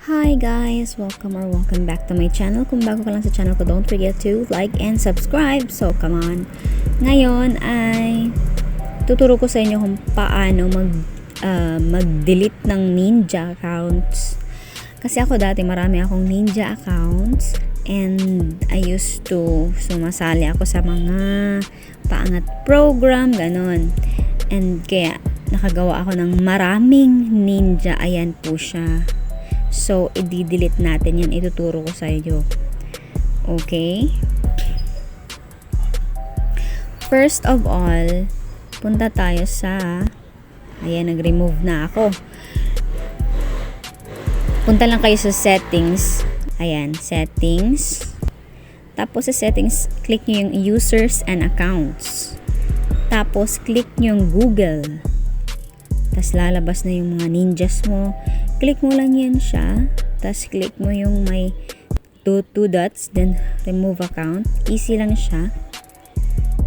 Hi guys! Welcome back to my channel. Kung bago ka lang sa channel ko, don't forget to like and subscribe. So, come on. Ngayon ay tuturo ko sa inyo kung paano mag-delete ng Ninja accounts. Kasi ako dati marami akong Ninja accounts and I used to sumasali ako sa mga paangat program, ganon. And kaya nakagawa ako ng maraming Ninja. Ayan po siya. So, i-delete natin yan. Ituturo ko sa inyo. Okay? First of all, punta tayo sa... Ayan, nag-remove na ako. Punta lang kayo sa settings. Ayan, settings. Tapos sa settings, click nyo yung users and accounts. Tapos, click nyo yung Google. Tapos, lalabas na yung mga ninjas mo. Click mo lang yan siya. Tapos, click mo yung may two dots. Then, remove account. Easy lang siya.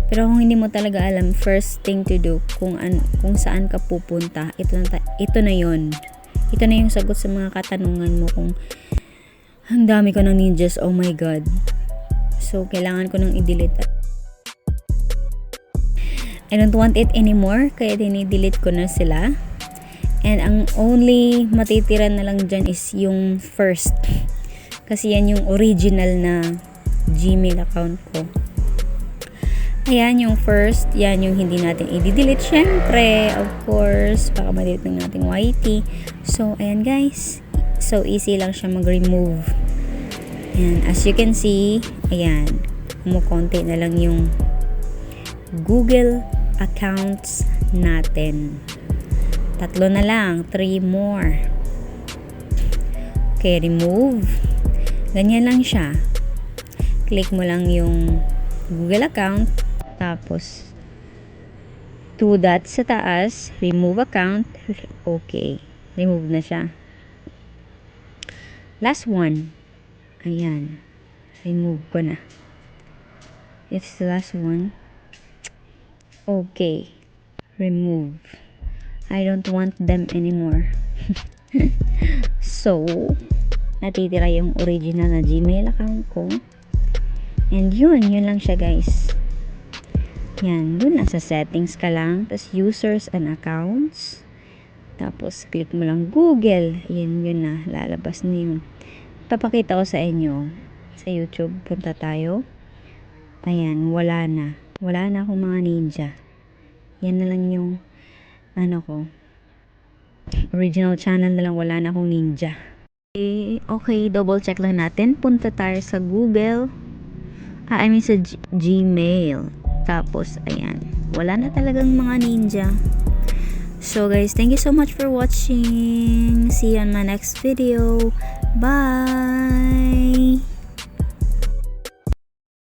Pero kung hindi mo talaga alam, first thing to do, kung saan ka pupunta, ito na yon. Ito na yung sagot sa mga katanungan mo kung ang dami ko ng ninjas. Oh my God. So, kailangan ko nang i-delete. I don't want it anymore. Kaya dini-delete ko na sila. And ang only matitira na lang dyan is yung first. Kasi yan yung original na Gmail account ko. Ayan yung first. Yan yung hindi natin i-delete. Syempre, of course, baka ma-delete ng nating YT. So, ayan guys. So, easy lang siya mag-remove. Ayan. As you can see, ayan. Kumukonti na lang yung Google accounts natin. 3 na lang. 3 more. Okay, remove. Ganyan lang siya. Click mo lang yung Google account. Tapos, 2 dots sa taas. Remove account. Okay. Remove na siya. Last one. Ayan. Remove ko na. It's the last one. Okay. Remove. I don't want them anymore. So, natitira yung original na Gmail account ko. And yun lang siya guys. Yan, dun lang sa settings ka lang. Tapos users and accounts. Tapos click mo lang Google. Yun na, lalabas na yun. Papakita ko sa inyo. Sa YouTube, punta tayo. Ayan, wala na. Wala na akong mga ninja. Yan na lang yung ko. Original channel na lang, wala na akong ninja. Okay, double check lang natin. Punta tayo sa Google. I mean sa Gmail. Tapos, ayan. Wala na talagang mga ninja. So guys, thank you so much for watching. See you on my next video. Bye!